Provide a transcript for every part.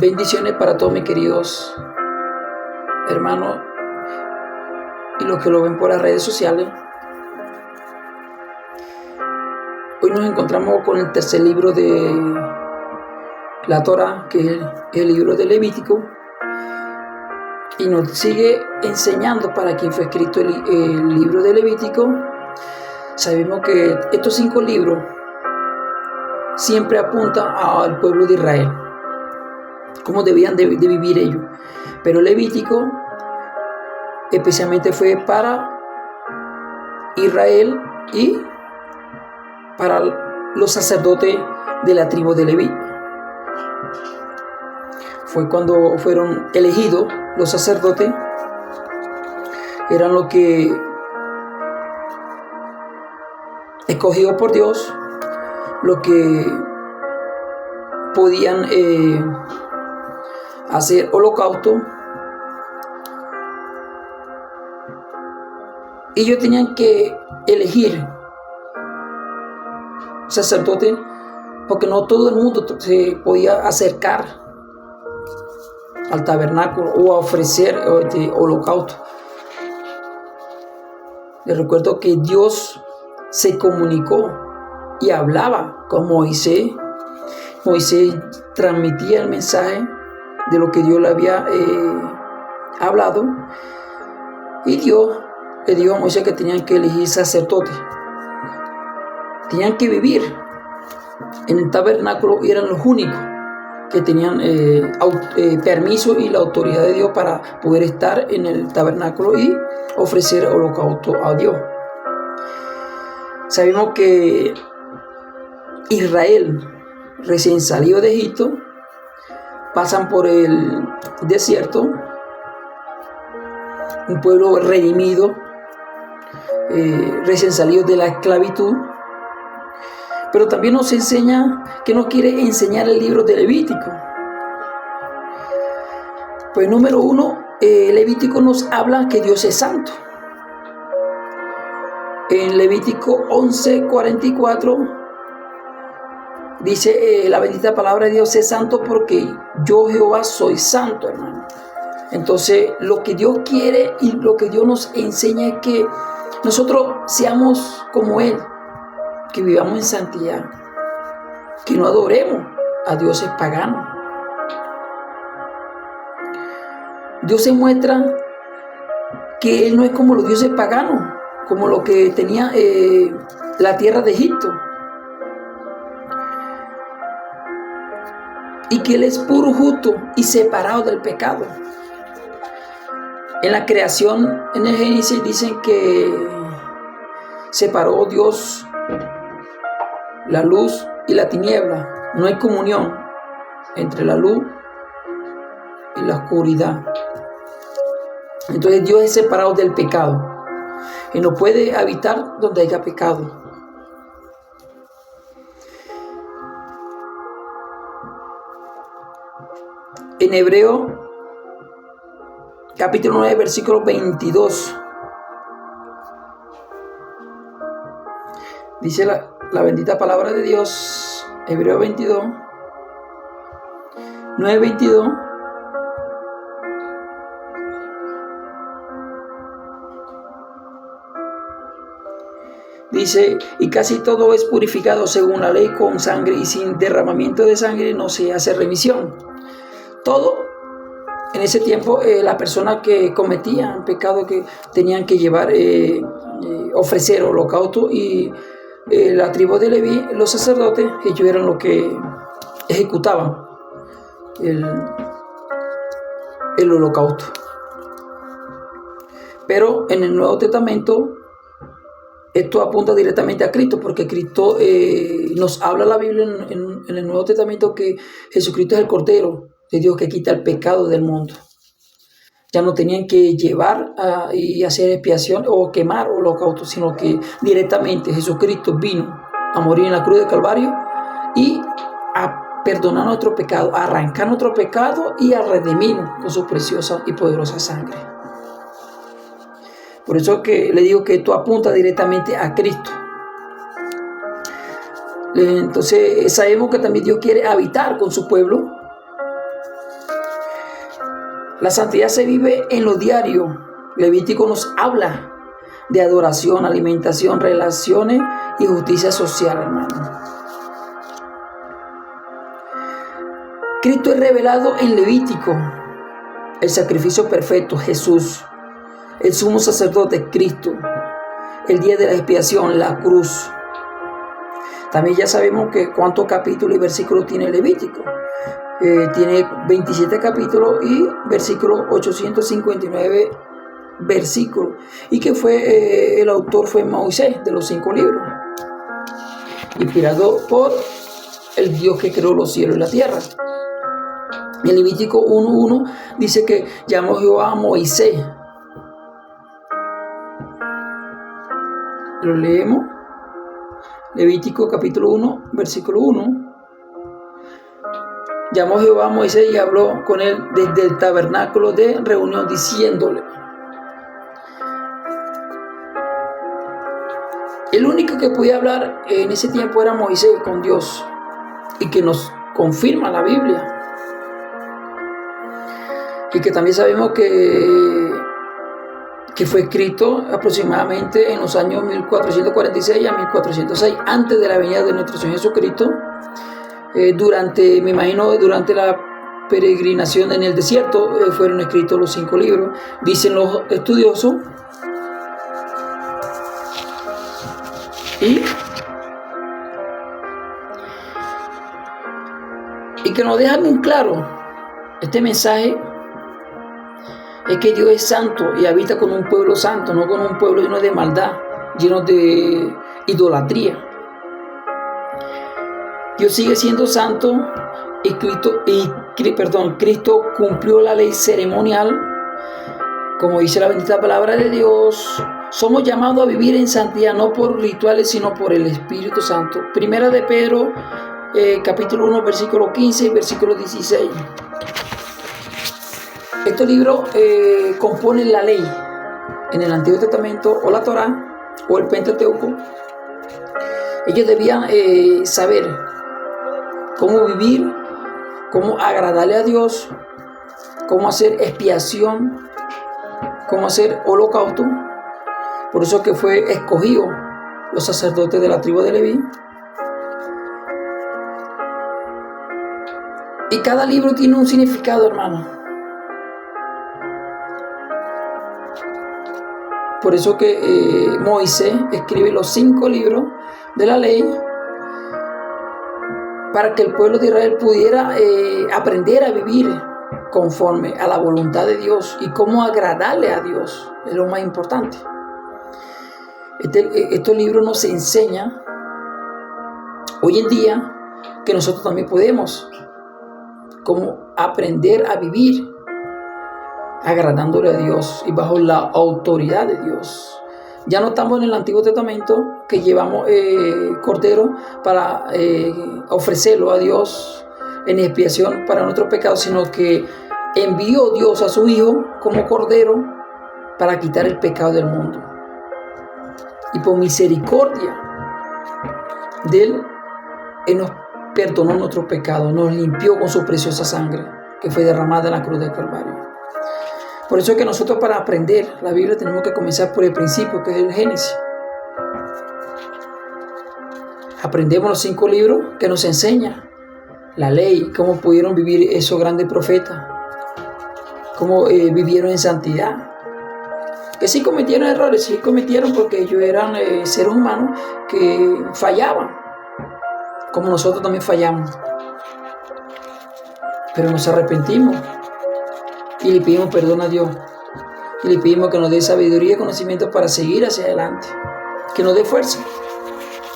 Bendiciones para todos mis queridos hermanos y los que lo ven por las redes sociales. Hoy nos encontramos con el tercer libro de la Torá, que es el libro de Levítico, y nos sigue enseñando para quien fue escrito el libro de Levítico. Sabemos que estos 5 libros siempre apuntan al pueblo de Israel, cómo debían de vivir ellos, pero Levítico especialmente fue para Israel y para los sacerdotes de la tribu de Leví. Fue cuando fueron elegidos los sacerdotes, eran los que escogidos por Dios, los que podían hacer holocausto. Ellos tenían que elegir sacerdote porque no todo el mundo se podía acercar al tabernáculo o a ofrecer holocausto. Les recuerdo que Dios se comunicó y hablaba con Moisés. Moisés transmitía el mensaje de lo que Dios le había hablado, y Dios le dijo a Moisés que tenían que elegir sacerdotes. Tenían que vivir en el tabernáculo y eran los únicos que tenían permiso y la autoridad de Dios para poder estar en el tabernáculo y ofrecer holocausto a Dios. Sabemos que Israel, recién salido de Egipto, pasan por el desierto, un pueblo redimido, recién salido de la esclavitud. Pero también nos enseña, que nos quiere enseñar el libro de Levítico. Pues número 1, Levítico nos habla que Dios es santo. En Levítico 11:44 dice la bendita palabra de Dios: es santo porque yo Jehová soy santo, hermano. Entonces lo que Dios quiere y lo que Dios nos enseña es que nosotros seamos como Él, que vivamos en santidad, que no adoremos a dioses paganos. Dios se muestra que Él no es como los dioses paganos, como lo que tenía la tierra de Egipto, y que Él es puro, justo y separado del pecado. En la creación, en el Génesis, dicen que separó Dios la luz y la tiniebla. No hay comunión entre la luz y la oscuridad. Entonces Dios es separado del pecado y no puede habitar donde haya pecado. En Hebreo capítulo 9 versículo 22 dice la bendita palabra de Dios. Hebreo 9:22 dice: y casi todo es purificado según la ley con sangre, y sin derramamiento de sangre no se hace remisión. Todo en ese tiempo, las personas que cometían pecado, que tenían que llevar, ofrecer holocausto, y la tribu de Leví, los sacerdotes, ellos eran los que ejecutaban el holocausto. Pero en el Nuevo Testamento esto apunta directamente a Cristo, porque Cristo nos habla la Biblia en el Nuevo Testamento que Jesucristo es el Cordero de Dios que quita el pecado del mundo. Ya no tenían que llevar y hacer expiación o quemar holocausto, sino que directamente Jesucristo vino a morir en la cruz de Calvario y a perdonar nuestro pecado, a arrancar nuestro pecado y a redimirnos con su preciosa y poderosa sangre. Por eso que le digo que esto apunta directamente a Cristo. Entonces sabemos que también Dios quiere habitar con su pueblo. La santidad se vive en lo diario. Levítico nos habla de adoración, alimentación, relaciones y justicia social, hermano. Cristo es revelado en Levítico, el sacrificio perfecto, Jesús, el sumo sacerdote, Cristo, el día de la expiación, la cruz. También ya sabemos que cuántos capítulos y versículos tiene Levítico. Tiene 27 capítulos y versículos 859 versículos. Y que fue el autor fue Moisés, de los 5 libros, inspirado por el Dios que creó los cielos y la tierra. En Levítico 1:1 dice que llamó Jehová a Moisés. Lo leemos. Levítico capítulo 1, versículo 1. Llamó Jehová a Moisés y habló con él desde el tabernáculo de reunión, diciéndole. El único que podía hablar en ese tiempo era Moisés con Dios, y que nos confirma la Biblia. Y que también sabemos que fue escrito aproximadamente en los años 1446 a 1406, antes de la venida de nuestro Señor Jesucristo, me imagino, durante la peregrinación en el desierto, fueron escritos los 5 libros, dicen los estudiosos. Y que nos deja muy claro este mensaje, es que Dios es santo y habita con un pueblo santo, no con un pueblo lleno de maldad, lleno de idolatría. Dios sigue siendo santo y Cristo cumplió la ley ceremonial, como dice la bendita palabra de Dios. Somos llamados a vivir en santidad, no por rituales, sino por el Espíritu Santo. Primera de Pedro, capítulo 1, versículo 15 y versículo 16. Estos libros componen la ley en el Antiguo Testamento, o la Torá, o el Pentateuco. Ellos debían saber cómo vivir, cómo agradarle a Dios, cómo hacer expiación, cómo hacer holocausto. Por eso que fue escogido los sacerdotes de la tribu de Leví. Y cada libro tiene un significado, hermano. Por eso que Moisés escribe los 5 libros de la ley, para que el pueblo de Israel pudiera aprender a vivir conforme a la voluntad de Dios y cómo agradarle a Dios, es lo más importante. Estos libros nos enseñan hoy en día que nosotros también podemos cómo aprender a vivir agradándole a Dios y bajo la autoridad de Dios. Ya no estamos en el Antiguo Testamento, que llevamos cordero para ofrecerlo a Dios en expiación para nuestros pecados, sino que envió Dios a su Hijo como cordero para quitar el pecado del mundo. Y por misericordia de Él nos perdonó nuestros pecados, nos limpió con su preciosa sangre que fue derramada en la cruz del Calvario. Por eso es que nosotros, para aprender la Biblia, tenemos que comenzar por el principio, que es el Génesis. Aprendemos los 5 libros que nos enseñan la ley, cómo pudieron vivir esos grandes profetas, cómo vivieron en santidad. Que sí cometieron errores, sí cometieron, porque ellos eran seres humanos que fallaban, como nosotros también fallamos. Pero nos arrepentimos y le pedimos perdón a Dios. Y le pedimos que nos dé sabiduría y conocimiento para seguir hacia adelante. Que nos dé fuerza.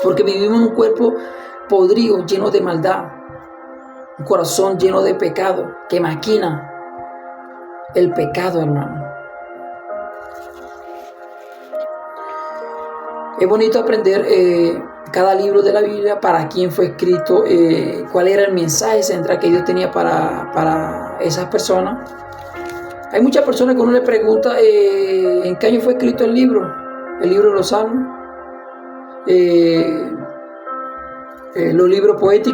Porque vivimos en un cuerpo podrido, lleno de maldad. Un corazón lleno de pecado, que maquina el pecado, hermano. Es bonito aprender cada libro de la Biblia, para quién fue escrito, cuál era el mensaje central que Dios tenía para esas personas. Hay muchas personas que uno le pregunta en qué año fue escrito el libro de los Salmos, los libros poéticos.